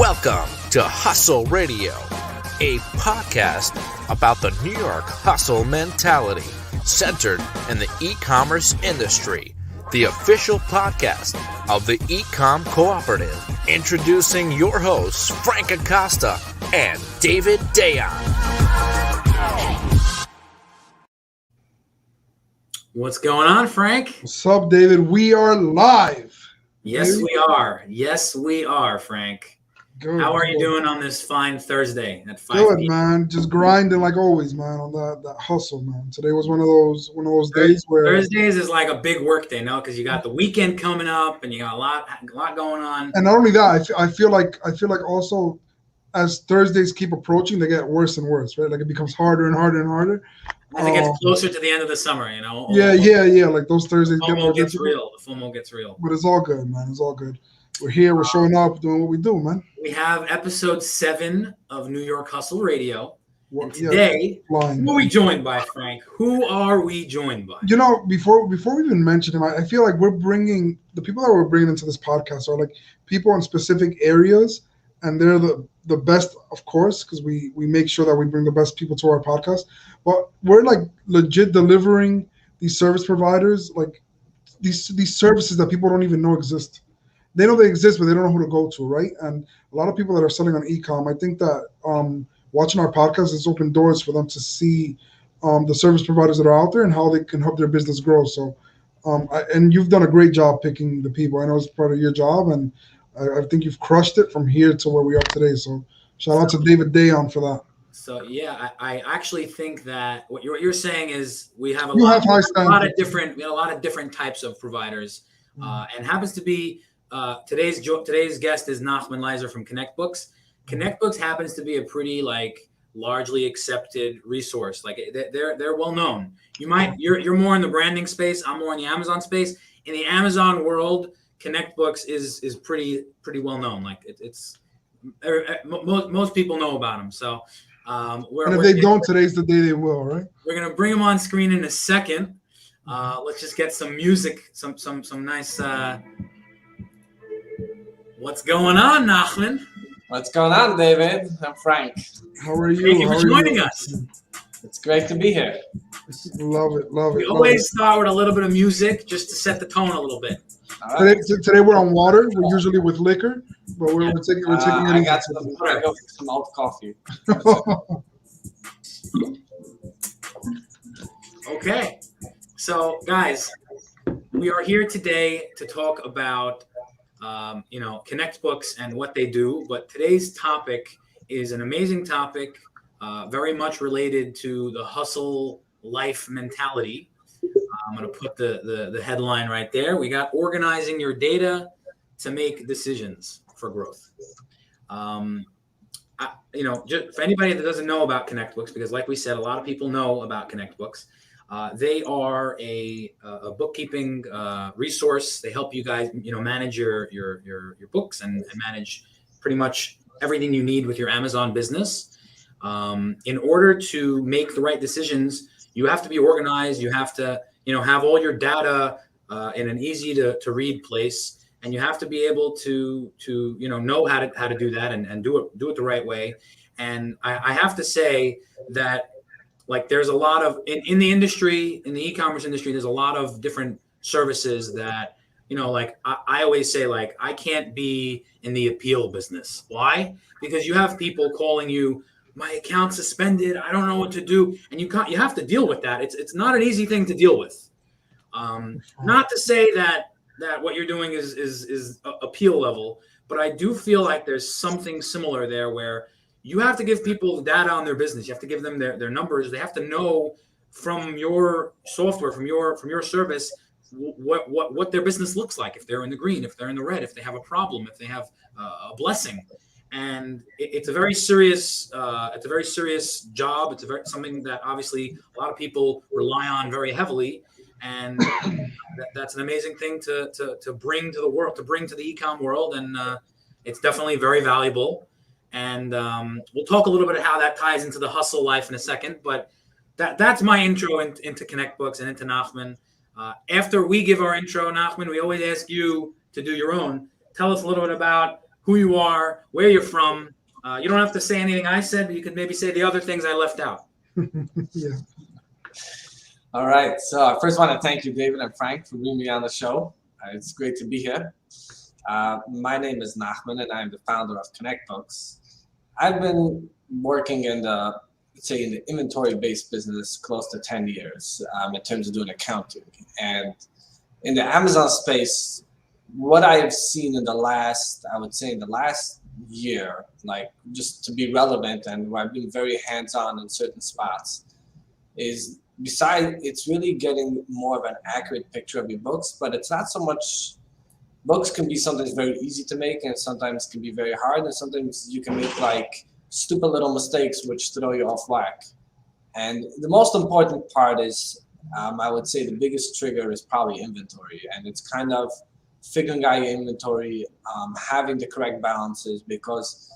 Welcome to Hustle Radio, a podcast about the New York hustle mentality centered in the e-commerce industry, the official podcast of the E-Com Cooperative. Introducing your hosts, Frank Acosta and David Dayon. What's going on, Frank? What's up, David? We are live. Yes, we are. Yes, we are, Frank. Good. How are you doing on this fine Thursday at 5 Good, p.m.? man. Just grinding like always, man, on that hustle, man. Today was one of those days where Thursdays is like a big work day, no? Because you got the weekend coming up and you got a lot going on. And not only that, I feel like also as Thursdays keep approaching, they get worse and worse, right? Like it becomes harder and harder and harder. As it gets closer to the end of the summer, you know. Yeah. Like those Thursdays get more gets difficult. real. The FOMO gets real. But it's all good, man. It's all good. We're here. We're showing up, doing what we do, man. We have episode 7 of New York Hustle Radio. And Yeah, today, who are we joined by, Frank? Who are we joined by? You know, before we even mention him, I feel like we're bringing the people that we're bringing into this podcast are like people in specific areas, and they're the best, of course, because we make sure that we bring the best people to our podcast. But we're like legit delivering these service providers, like these services that people don't even know exist. They know they exist, but they don't know who to go to, right? And a lot of people that are selling on e-com, I think that watching our podcast has opened doors for them to see the service providers that are out there and how they can help their business grow. So, and you've done a great job picking the people. I know it's part of your job, and I think you've crushed it from here to where we are today. So shout out to David Dayon for that. So yeah, I actually think that what you're saying is we have a lot of different types of providers, and happens to be today's guest is Nachman from ConnectBooks. ConnectBooks happens to be a pretty largely accepted resource. Like they're well known. You're more in the branding space. I'm more in the Amazon space. In the Amazon world, ConnectBooks is pretty well known. Like most people know about them. So. And if they don't, today's the day they will, right? We're gonna bring them on screen in a second. Let's just get some music, some nice. What's going on, Nachman? What's going on, David? I'm Frank. How are you? Thank you for joining us. It's great to be here. Love it. We always start with a little bit of music just to set the tone a little bit. All right. Today we're on water. We're usually with liquor, but we're taking it. I got some. I go for some malt coffee. Okay, so guys, we are here today to talk about ConnectBooks and what they do. But today's topic is an amazing topic, very much related to the hustle life mentality. I'm going to put the headline right there. We got organizing your data to make decisions for growth. Just for anybody that doesn't know about ConnectBooks, because like we said, a lot of people know about ConnectBooks. They are a bookkeeping resource. They help you guys, manage your books and manage pretty much everything you need with your Amazon business. In order to make the right decisions, you have to be organized. You have to, have all your data in an easy to read place, and you have to be able to know how to do that and do it the right way. And I have to say that there's a lot of in the industry, in the e-commerce industry, there's a lot of different services that I always say I can't be in the appeal business. Why? Because you have people calling you, my account suspended, I don't know what to do, and you have to deal with that. It's not an easy thing to deal with. Not to say that what you're doing is appeal level, but I do feel like there's something similar there where you have to give people data on their business. You have to give them their numbers. They have to know from your software, from your service, what their business looks like. If they're in the green, if they're in the red, if they have a problem, if they have a blessing. And it's a very serious job. It's something that obviously a lot of people rely on very heavily. And that's an amazing thing to bring to the world, to bring to the e-com world. And it's definitely very valuable. And we'll talk a little bit of how that ties into the hustle life in a second. But that's my intro into ConnectBooks and into Nachman. After we give our intro, Nachman, we always ask you to do your own. Tell us a little bit about who you are, where you're from. You don't have to say anything I said, but you could maybe say the other things I left out. Yeah. All right. So I first want to thank you, David and Frank, for bringing me on the show. It's great to be here. My name is Nachman, and I'm the founder of Connect Books. I've been working in the inventory-based business close to 10 years in terms of doing accounting. And in the Amazon space, what I've seen in the last year, like just to be relevant and where I've been very hands-on in certain spots, is besides it's really getting more of an accurate picture of your books, but it's not so much. Books can be sometimes very easy to make and sometimes can be very hard, and sometimes you can make like stupid little mistakes which throw you off whack. And the most important part is, I would say the biggest trigger is probably inventory, and it's kind of figuring out your inventory, having the correct balances, because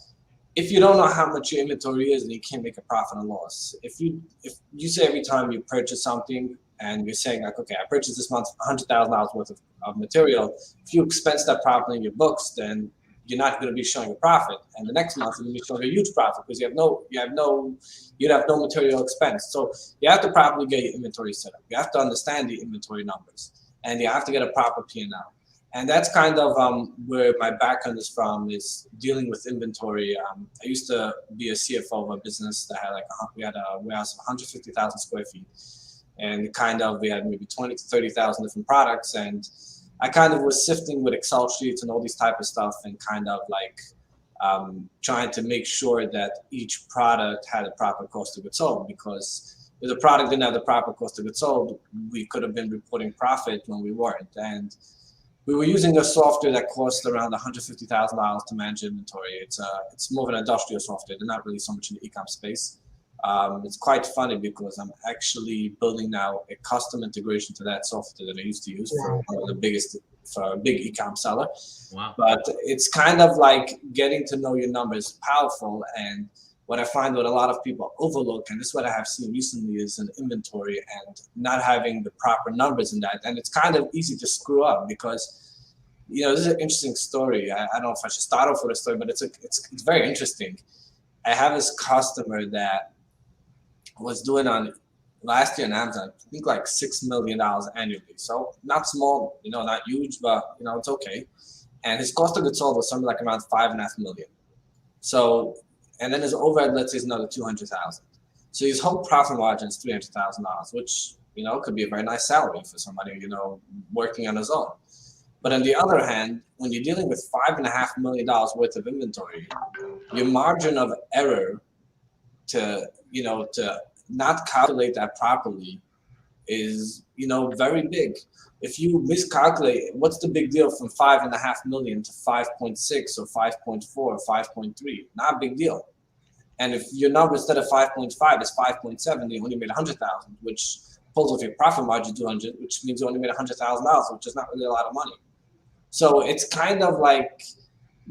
if you don't know how much your inventory is, then you can't make a profit and loss. If you say every time you purchase something and you're saying like, okay, I purchased this month $100,000 worth of material, if you expense that properly in your books, then you're not going to be showing a profit, and the next month you're going to be showing a huge profit because you have no material expense. So you have to properly get your inventory set up. You have to understand the inventory numbers, and you have to get a proper P&L. And that's kind of where my background is from, is dealing with inventory. I used to be a CFO of a business that had we had a warehouse of 150,000 square feet, and we had maybe 20 to 30,000 different products, and I kind of was sifting with Excel sheets and all these type of stuff, and kind of like trying to make sure that each product had a proper cost of goods sold, because if the product didn't have the proper cost of goods sold, we could have been reporting profit when we weren't. And we were using a software that cost around $150,000 to manage inventory. It's more of an industrial software. They're not really so much in the e-com space. It's quite funny because I'm actually building now a custom integration to that software that I used to use for a big e-com seller. Wow. But it's kind of like getting to know your numbers is powerful. And what I find what a lot of people overlook, and this is what I have seen recently, is an inventory and not having the proper numbers in that. And it's kind of easy to screw up because, this is an interesting story. I don't know if I should start off with a story, but it's very interesting. I have this customer that was doing on last year on Amazon, I think like $6 million annually. So not small, not huge, but it's okay. And his cost of goods sold was something like around $5.5 million. So, and then his overhead, let's say, is another $200,000. So his whole profit margin is $300,000, which could be a very nice salary for somebody working on his own. But on the other hand, when you're dealing with $5.5 million worth of inventory, your margin of error to not calculate that properly is very big. If you miscalculate, what's the big deal from $5.5 million to 5.6 or 5.4 or 5.3? Not a big deal. And if your number instead of 5.5 is 5.7, you only made 100,000, which pulls off your profit margin 200, which means you only made $100,000, which is not really a lot of money. So it's kind of like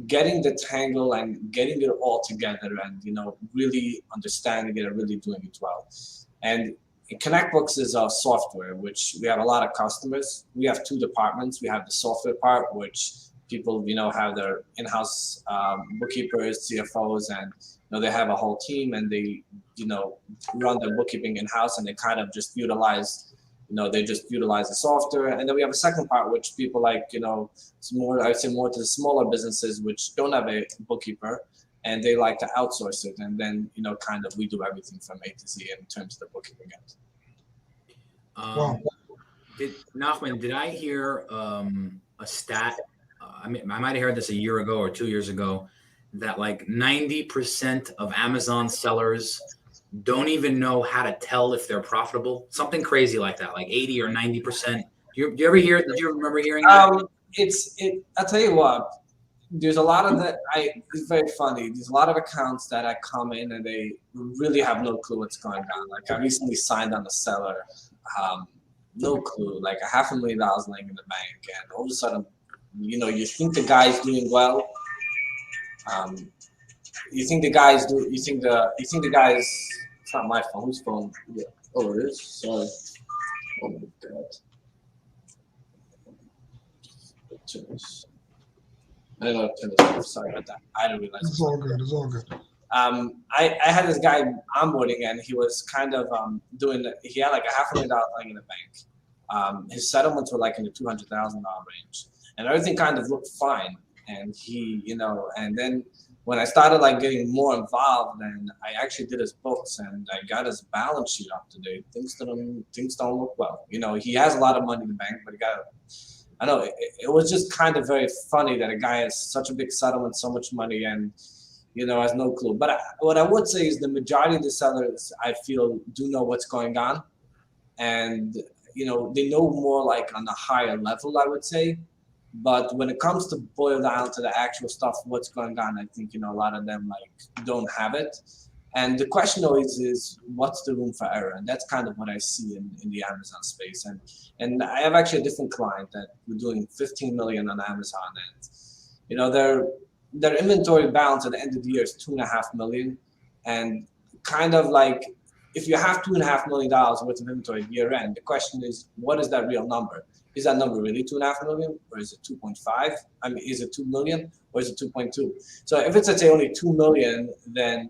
getting the tangle and getting it all together, and really understanding it and really doing it well. And Connect Books is a software which we have a lot of customers. We have two departments. We have the software part, which people have their in-house bookkeepers, CFOs, and they have a whole team, and they run their bookkeeping in-house, and they kind of just utilize the software. And then we have a second part, which people like, it's more, I would say, more to the smaller businesses which don't have a bookkeeper, and they like to outsource it. And then, kind of we do everything from A to Z in terms of the bookkeeping end. Wow. Nachman, did I hear a stat? I might have heard this a year ago or 2 years ago, that like 90% of Amazon sellers don't even know how to tell if they're profitable. Something crazy like that, like 80 or 90%. Do you ever hear? Did you remember hearing that? I'll tell you what. There's a lot of that. It's very funny. There's a lot of accounts that I come in and they really have no clue what's going on. Like I recently signed on a seller, no clue, like $500,000 laying in the bank, and all of a sudden, you think the guy's doing well. You think the guy's. It's not my phone. Whose phone? Yeah. Oh, it is. Sorry. Oh my God. I don't know if it was, sorry about that. I didn't realize. It's all good. It's all good. I had this guy onboarding, and he was kind of he had like $500,000 lying in the bank. His settlements were like in the $200,000 range, and everything kind of looked fine. And he, and then when I started like getting more involved, and I actually did his books and I got his balance sheet up to date, things don't look well. He has a lot of money in the bank, but I know it was just kind of very funny that a guy has such a big settlement, so much money, and has no clue. But what I would say is the majority of the sellers, I feel, do know what's going on, and they know more like on a higher level, I would say. But when it comes to boil down to the actual stuff, what's going on, I think a lot of them like don't have it. And the question always is, what's the room for error? And that's kind of what I see in the Amazon space. And I have actually a different client that we're doing 15 million on Amazon, and their inventory balance at the end of the year is 2.5 million. And kind of like, if you have $2.5 million worth of inventory at year end, the question is, what is that real number? Is that number really 2.5 million, or is it 2.5? I mean, is it 2 million, or is it 2.2? So if it's, let's say, only 2 million, then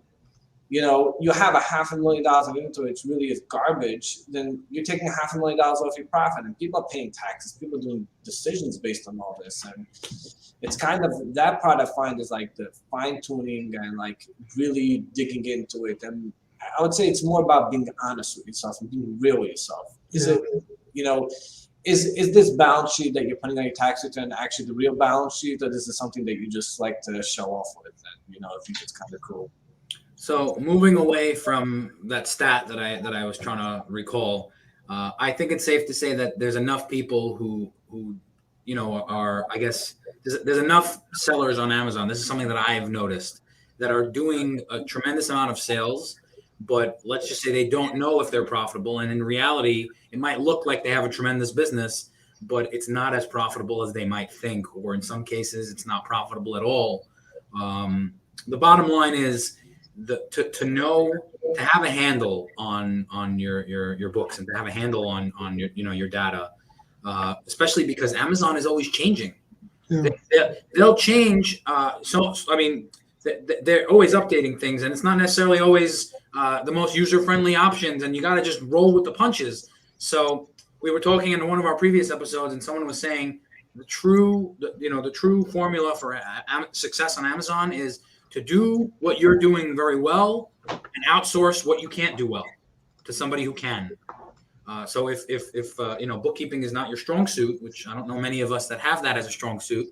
you have $500,000 of inventory, which really is garbage. Then you're taking $500,000 off your profit, and people are paying taxes. People are doing decisions based on all this, and it's kind of that part I find is like the fine tuning and like really digging into it. And I would say it's more about being honest with yourself and being real with yourself. Is it, is this balance sheet that you're putting on your tax return actually the real balance sheet, or this is something that you just like to show off with? And I think it's kind of cool. So moving away from that stat that I was trying to recall, I think it's safe to say that there's enough people who are, I guess, there's enough sellers on Amazon. This is something that I have noticed, that are doing a tremendous amount of sales, but let's just say they don't know if they're profitable. And in reality, it might look like they have a tremendous business, but it's not as profitable as they might think, or in some cases, it's not profitable at all. The bottom line is to have a handle on your books, and to have a handle on your data, especially because Amazon is always changing. Yeah. They'll change. So I mean, they're always updating things, and it's not necessarily always the most user-friendly options, and you got to just roll with the punches. So we were talking in one of our previous episodes, and someone was saying the true formula for success on Amazon is to do what you're doing very well and outsource what you can't do well to somebody who can. So if bookkeeping is not your strong suit, which I don't know many of us that have that as a strong suit,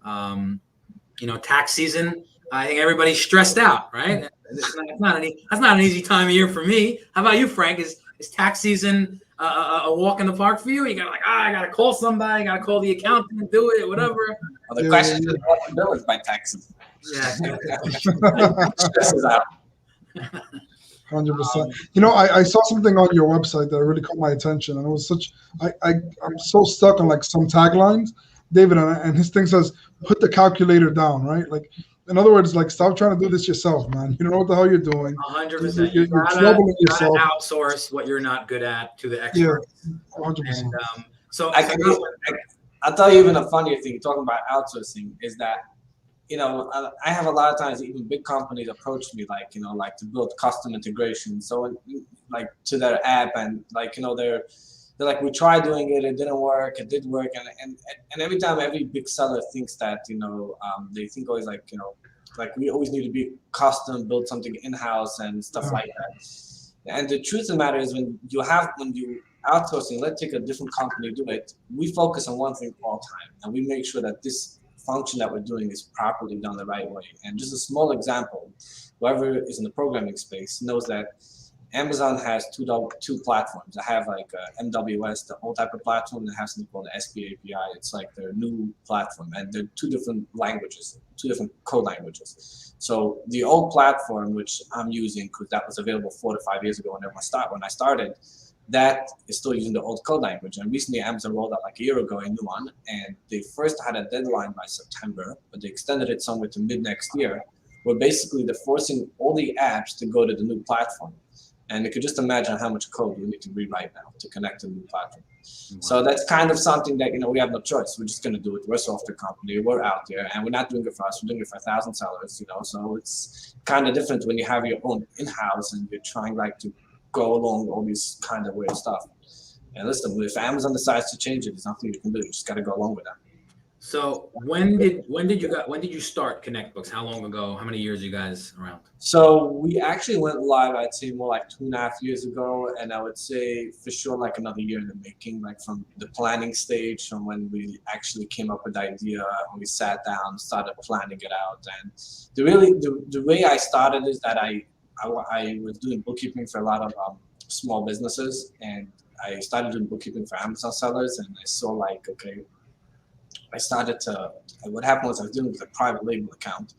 tax season, I think everybody's stressed out, right? That's not an easy time of year for me. How about you, Frank? Is tax season a walk in the park for you? You got I got to call somebody, got to call the accountant, do it, whatever. Well, the question is what the bill is by taxes. Yeah. Stresses out. 100%. I saw something on your website that really caught my attention, and it was I'm so stuck on like some taglines, David, and his thing says, "Put the calculator down," right? Like, in other words, like, stop trying to do this yourself, man. You don't know what the hell you're doing. 100%. You're troubling yourself. Outsource what you're not good at to the expert. Yeah, 100%. And so I'll tell you even a funnier thing. Talking about outsourcing is that, I have a lot of times even big companies approach me like to build custom integration. So like to their app, and they're like, we tried doing it, it didn't work, it did work, and every time every big seller thinks that they think always like we always need to be custom, build something in-house and stuff like that. And the truth of the matter is when you outsourcing, let's take a different company do it, we focus on one thing all the time, and we make sure that this function that we're doing is properly done the right way. And just a small example, whoever is in the programming space knows that Amazon has two platforms. I have like MWS, the old type of platform, and they have something called the SB API. It's like their new platform, and they're two different languages, two different code languages. So the old platform, which I'm using because that was available 4 to 5 years ago when I started, that is still using the old code language. And recently Amazon rolled out like a year ago a new one, and they first had a deadline by September, but they extended it somewhere to mid next year, where basically they're forcing all the apps to go to the new platform. And you could just imagine how much code we need to rewrite now to connect to the new platform. So that's kind of something that, we have no choice. We're just going to do it. We're a software company. We're out there, and we're not doing it for us. We're doing it for 1,000 sellers, So it's kind of different when you have your own in-house and you're trying to go along all these kind of weird stuff. And listen, if Amazon decides to change it, there's nothing you can do. You just got to go along with that. So when did you start Connect Books? How long ago? How many years are you guys around? So we actually went live, I'd say more like 2.5 years ago, and I would say for sure another year in the making, from the planning stage, from when we actually came up with the idea, when we sat down, started planning it out. And the way I started is that I was doing bookkeeping for a lot of small businesses, and I started doing bookkeeping for Amazon sellers, and I saw I started to, what happened was I was dealing with a private label account,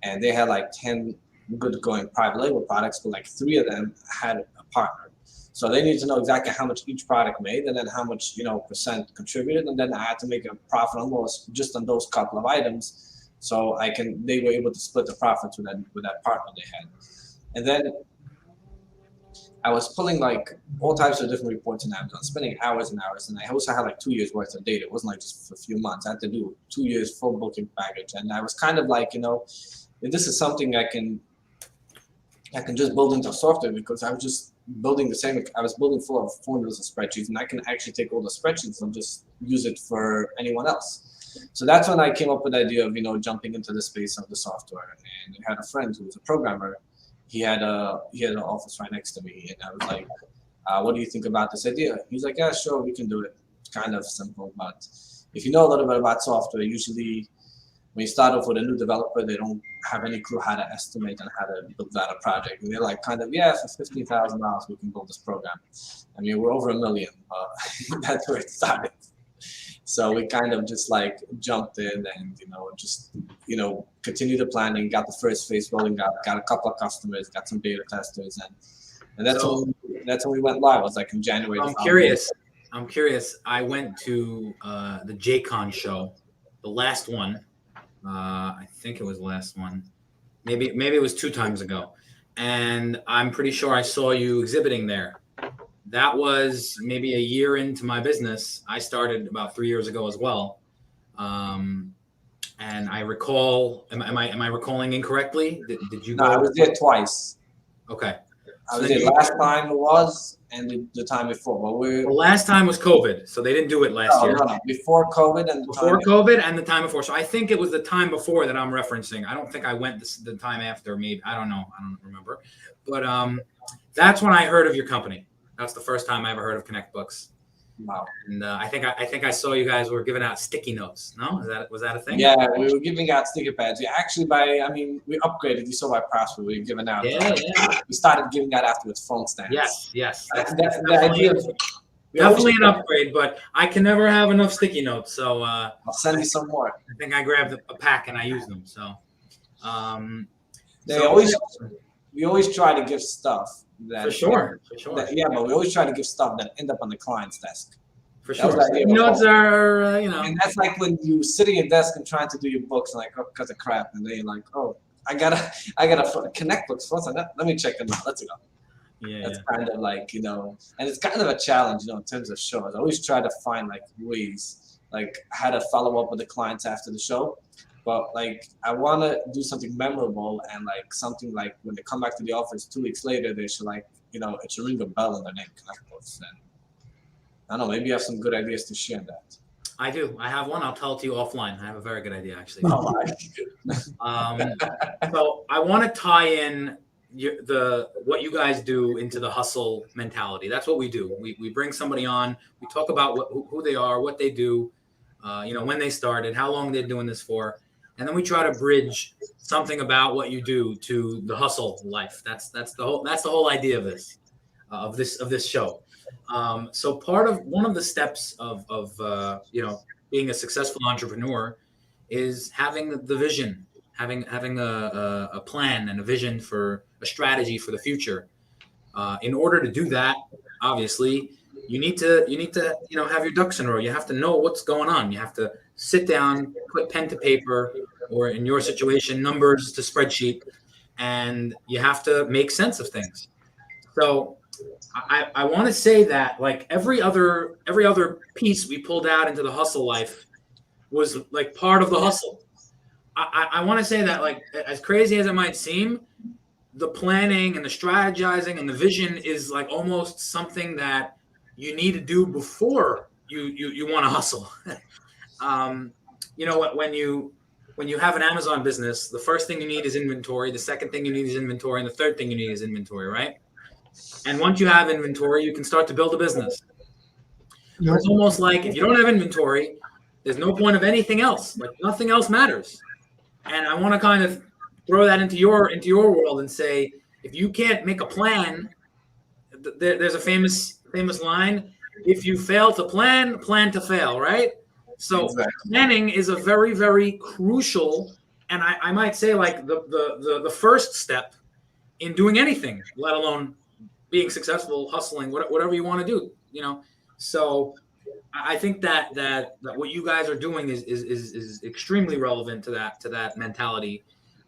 and they had 10 good going private label products, but 3 of them had a partner. So they needed to know exactly how much each product made, and then how much, percent contributed. And then I had to make a profit almost just on those couple of items. So they were able to split the profits with that partner they had. And then I was pulling all types of different reports in Amazon, spending hours and hours. And I also had 2 years worth of data. It wasn't just for a few months. I had to do 2 years full booking package. And I was kind of if this is something I can just build into software, because I was just building I was building full of formulas and spreadsheets, and I can actually take all the spreadsheets and just use it for anyone else. So that's when I came up with the idea of, jumping into the space of the software. And I had a friend who was a programmer. He had an office right next to me, and I was like, what do you think about this idea? He's like, yeah, sure, we can do it. It's kind of simple, but if you know a little bit about software, usually when you start off with a new developer, they don't have any clue how to estimate and how to build out a project. And they're for $15,000, we can build this program. I mean, we're over $1 million, but that's where it started. So we kind of just jumped in and, continued the planning, got the first phase rolling out, got a couple of customers, got some beta testers. And that's when we went live. It was in January. I'm curious. I went to the JCon show, the last one. I think it was the last one. Maybe it was 2 times ago. And I'm pretty sure I saw you exhibiting there. That was maybe a year into my business. I started about 3 years ago as well. And I recall, am I recalling incorrectly? Did you go? No, I was there twice. Okay. I was there last time it was, and the time before. But the last time was COVID, so they didn't do it last year. No, before COVID and the time before. So I think it was the time before that I'm referencing. I don't think I went the time after. Maybe I don't know. I don't remember. But that's when I heard of your company. That's the first time I ever heard of Connect Books. Wow. And I think I saw you guys were giving out sticky notes. No, was that a thing? Yeah, we were giving out sticky pads. We actually we upgraded. You saw by password. We were giving out. Yeah. We started giving out afterwards phone stands. Yes. That's the idea. Definitely an upgrade, but I can never have enough sticky notes. So I'll send you some more. I think I grabbed a pack and I used them. So we always try to give stuff. For sure. But we always try to give stuff that end up on the client's desk. For sure. Notes are, And that's when you sit at your desk and trying to do your books, because of crap, and then you're like, oh, I gotta Connect Books first. Let me check them out. Let's go. Yeah. That's kind of and it's kind of a challenge, in terms of shows. I always try to find ways, how to follow up with the clients after the show. But I want to do something memorable and something when they come back to the office 2 weeks later, they should it should ring a bell in their name, Connect Books. And I don't know, maybe you have some good ideas to share in that. I do. I have one. I'll tell it to you offline. I have a very good idea, actually. Oh, so I want to tie in what you guys do into the hustle mentality. That's what we do. We bring somebody on. We talk about who they are, what they do, when they started, how long they're doing this for. And then we try to bridge something about what you do to the hustle life. That's the whole idea of this show. So one of the steps of being a successful entrepreneur is having the vision, having a plan and a vision for a strategy for the future. In order to do that, obviously, you need to have your ducks in a row. You have to know what's going on. You have to sit down, put pen to paper, or in your situation, numbers to spreadsheet, and you have to make sense of things. So I want to say that like every other piece we pulled out into the hustle life was like part of the hustle. I want to say that like as crazy as it might seem, the planning and the strategizing and the vision is like almost something that you need to do before you want to hustle. You know what, when you have an Amazon business, the first thing you need is inventory, the second thing you need is inventory, and the third thing you need is inventory, right? And once you have inventory, you can start to build a business. Yep. It's almost like if you don't have inventory, there's no point of anything else. Like nothing else matters. And I want to kind of throw that into your world and say, if you can't make a plan, there's a famous line: if you fail to plan, plan to fail, right? So Exactly. planning is a very, very crucial, and I might say like the first step in doing anything, let alone being successful, hustling, whatever you want to do, you know. So I think that what you guys are doing is extremely relevant to that mentality,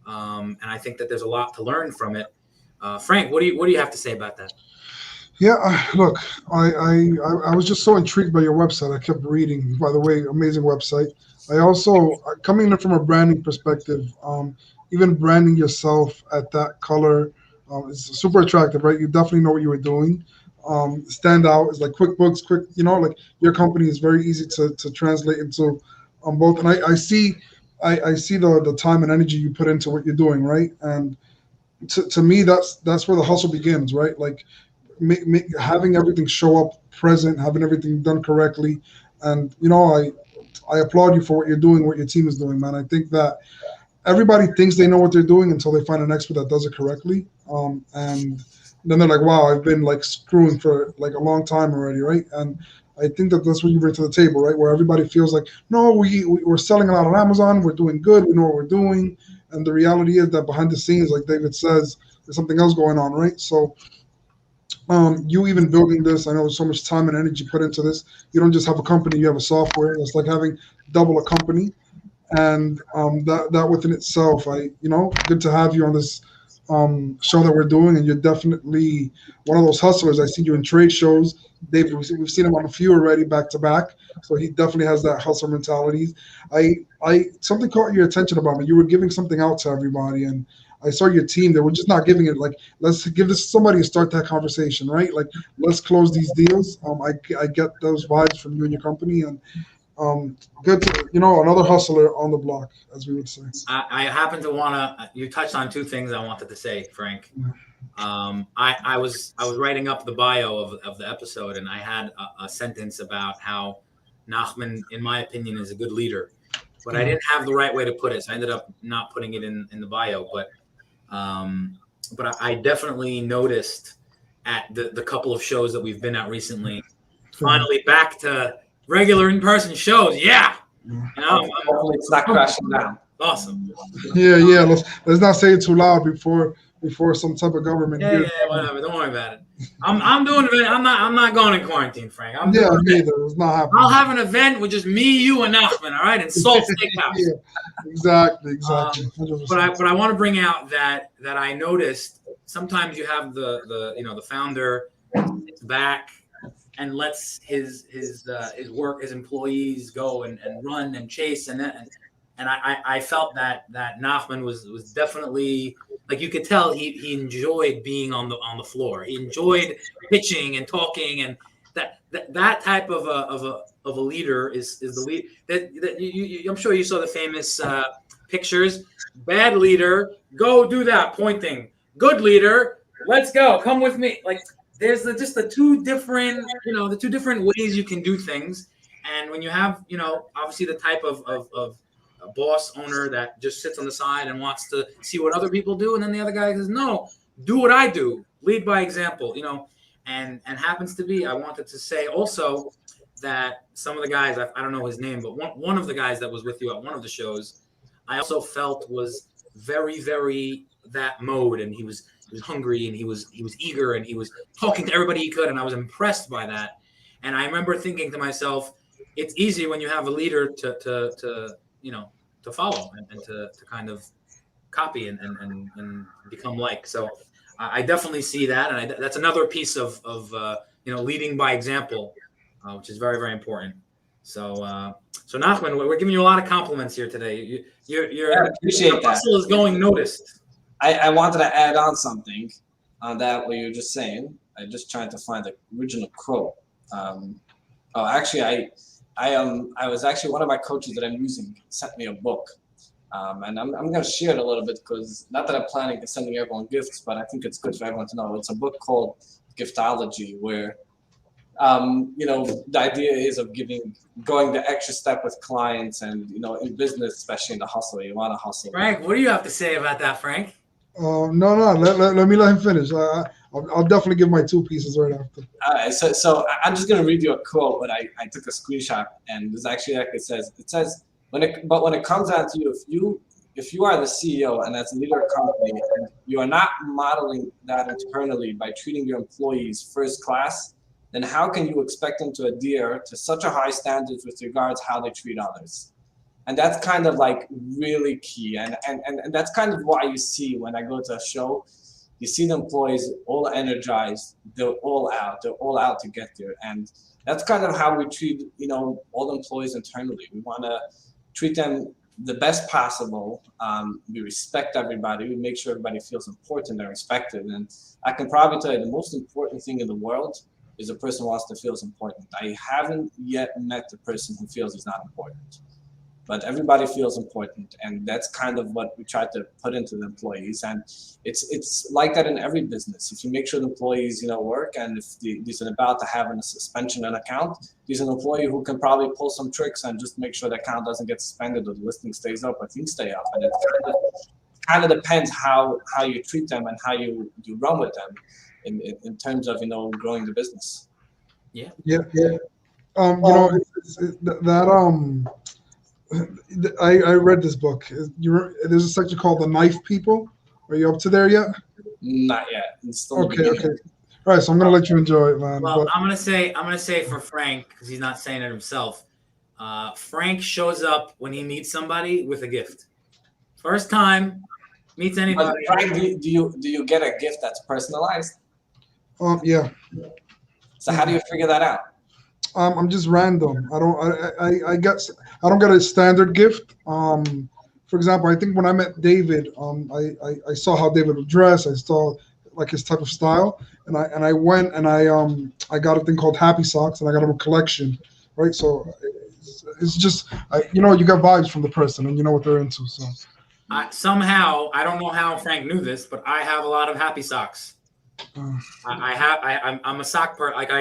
and I think that there's a lot to learn from it. Frank, what do you have to say about that? Yeah, look, I was just so intrigued by your website. I kept reading. By the way, amazing website. I also, coming in from a branding perspective, even branding yourself at that color is super attractive, right? You definitely know what you were doing. Stand out is like QuickBooks, like your company is very easy to translate into both. And I see the time and energy you put into what you're doing, right? And to me, that's where the hustle begins, right? Like having everything show up present, having everything done correctly, and I applaud you for what you're doing, what your team is doing, man. I think that everybody thinks they know what they're doing until they find an expert that does it correctly, and then they're like, "Wow, I've been like screwing for like a long time already, right?" And I think that that's what you bring to the table, right? Where everybody feels like, "No, we're selling a lot on Amazon, we're doing good, we know what we're doing," and the reality is that behind the scenes, like David says, there's something else going on, right? So you even building this, I know there's so much time and energy put into this. You don't just have a company, you have a software. It's like having double a company. And that within itself, good to have you on this show that we're doing. And you're definitely one of those hustlers. I see you in trade shows. David, we've seen him on a few already back to back. So he definitely has that hustle mentality. Something caught your attention about me. You were giving something out to everybody, and I saw your team. They were just not giving it. Like, let's give this to somebody and start that conversation, right? Like, let's close these deals. I get those vibes from you and your company, and good to another hustler on the block, as we would say. I happen to you touched on two things I wanted to say, Frank. I was writing up the bio of the episode, and I had a sentence about how Nachman, in my opinion, is a good leader, but I didn't have the right way to put it, so I ended up not putting it in the bio. But I definitely noticed at the couple of shows that we've been at recently, finally back to regular in-person shows. Yeah. Hopefully it's not crashing down. Awesome. Yeah. Let's not say it too loud before some type of government. Yeah, whatever. Don't worry about it. I'm doing an event. I'm not going in quarantine, Frank. Me either. It's not happening. I'll have an event with just me, you, and Nachman. All right, in Salt Steakhouse. Yeah, exactly. But I want to bring out that I noticed sometimes you have the founder sits back and lets his work, his employees go and run and chase and I felt that Nachman was definitely, like, you could tell he enjoyed being on the floor. He enjoyed pitching and talking, and that type of a leader is the lead that I'm sure you saw the famous pictures. Bad leader, go do that pointing. Good leader, let's go. Come with me. Like, there's just the two different ways you can do things. And when you have, obviously the type of a boss owner that just sits on the side and wants to see what other people do, and then the other guy says, no, do what I do, lead by example, and happens to be, I wanted to say also that some of the guys, I don't know his name, but one of the guys that was with you at one of the shows, I also felt was very, very that mode, and he was hungry, and he was eager, and he was talking to everybody he could, and I was impressed by that. And I remember thinking to myself, it's easy when you have a leader to follow and to kind of copy and become like. So I definitely see that, and that's another piece of leading by example, which is very, very important. So Nachman, we're giving you a lot of compliments here today. Your appreciate that. hustle is going noticed. I wanted to add on something on that what you were just saying. I just trying to find the original quote. Actually, I was actually one of my coaches that I'm using sent me a book. And I'm going to share it a little bit because not that I'm planning to sending everyone gifts, but I think it's good for everyone to know. It's a book called Giftology, where the idea is of going the extra step with clients, and in business, especially in the hustle, you want to hustle. Frank, what do you have to say about that, Frank? No. Let me let him finish. I'll definitely give my 2 pieces right after. All right, so I'm just going to read you a quote, but I took a screenshot, and it's actually like it says. When it comes down to if you are the CEO and as a leader of a company, and you are not modeling that internally by treating your employees first class, then how can you expect them to adhere to such a high standards with regards how they treat others? And that's kind of like really key. And that's kind of why you see when I go to a show, you see the employees all energized, they're all out to get there. And that's kind of how we treat, all the employees internally. We want to treat them the best possible. We respect everybody. We make sure everybody feels important and respected. And I can probably tell you the most important thing in the world is a person who wants to feel important. I haven't yet met the person who feels he's not important. But everybody feels important, and that's kind of what we try to put into the employees. And it's like that in every business. If you make sure the employees, work, and if there's about to have a suspension an account, there's an employee who can probably pull some tricks and just make sure the account doesn't get suspended or the listing stays up or things stay up. And it kind of depends how you treat them and how you run with them in terms of growing the business. Yeah. I read this book. There's a section called The Knife People. Are you up to there yet? Not yet. Okay. All right, so I'm gonna let you enjoy it, man. Well, I'm gonna say for Frank, because he's not saying it himself. Frank shows up when he meets somebody with a gift. First time meets anybody. But Frank, do you get a gift that's personalized? Yeah. So how do you figure that out? I'm just random. I don't get a standard gift. For example, I think when I met David, I saw how David would dress. I saw like his type of style, and I went and I got a thing called Happy Socks, and I got him a collection, right? So it's just you got vibes from the person, and you know what they're into. So somehow I don't know how Frank knew this, but I have a lot of Happy Socks. I'm a sock person. Like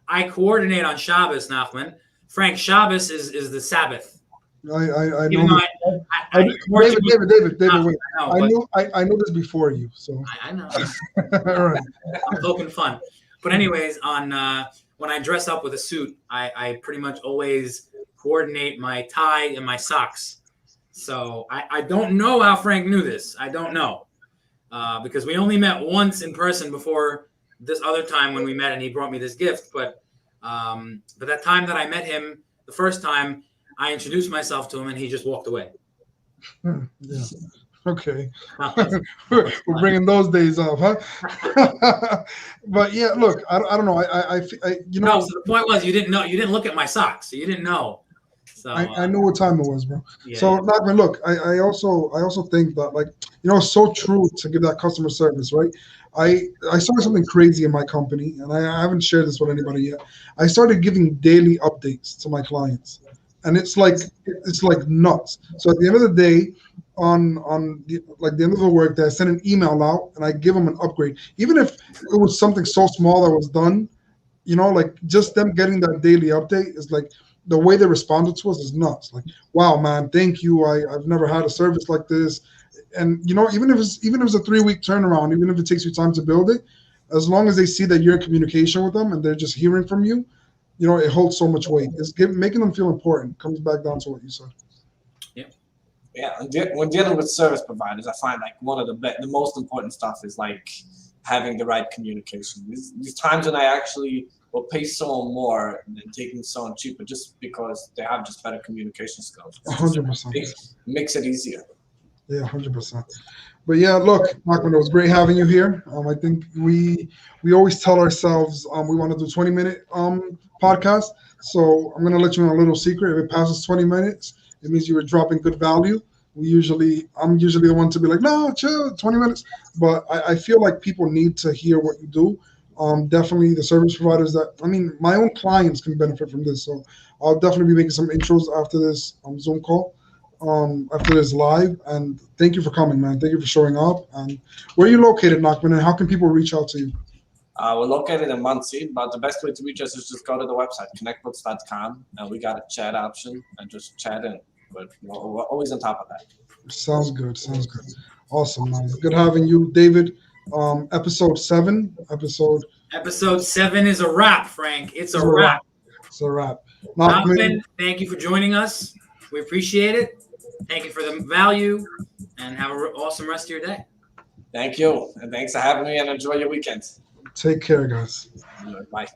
I coordinate on Shabbos, Nachman. Frank, Shabbos is the Sabbath. I know. David, wait. I know this before you, so I know. All right. I'm poking fun, but anyways, on when I dress up with a suit, I pretty much always coordinate my tie and my socks. So I don't know how Frank knew this. I don't know because we only met once in person before this other time when we met, and he brought me this gift. But that time that I met him the first time, I introduced myself to him, and he just walked away. Yeah. Okay. We're bringing those days off, huh? But yeah, look, I don't know. No, so the point was you didn't know. You didn't look at my socks, so you didn't know. So I knew what time it was, bro. Yeah, so, Nachman, look, I also think that it's so true to give that customer service, right? I started something crazy in my company, and I haven't shared this with anybody yet. I started giving daily updates to my clients, and it's like nuts. So at the end of the day, on the end of the work, I send an email out and I give them an upgrade, even if it was something so small that was done. Just them getting that daily update is like the way they responded to us is nuts. Like, wow, man, thank you. I've never had a service like this. And even if it's a 3-week turnaround, even if it takes you time to build it, as long as they see that you're in communication with them and they're just hearing from you, it holds so much weight. It's making them feel important. Comes back down to what you said. Yeah. When dealing with service providers, I find like one of the most important stuff is like having the right communication. These times when I actually will pay someone more than taking someone cheaper just because they have just better communication skills. 100%. It makes it easier. Yeah, 100%. But yeah, look, Nachman, it was great having you here. I think we always tell ourselves we want to do 20-minute podcast. So I'm gonna let you in a little secret. If it passes 20 minutes, it means you were dropping good value. I'm usually the one to be like, no, chill, 20 minutes. But I feel like people need to hear what you do. Definitely the service providers my own clients can benefit from this. So I'll definitely be making some intros after this Zoom call. After this live, and thank you for coming, man. Thank you for showing up. And where are you located, Nachman, and how can people reach out to you? We're located in Muncie, but the best way to reach us is just go to the website, connectbooks.com, and we got a chat option, and just chat in. But we're always on top of that. Sounds good. Awesome, man. Good having you, David. Episode 7. Episode 7 is a wrap, Frank. It's a wrap. It's a wrap. Nachman, thank you for joining us. We appreciate it. Thank you for the value, and have an awesome rest of your day. Thank you, and thanks for having me, and enjoy your weekend. Take care, guys. Bye.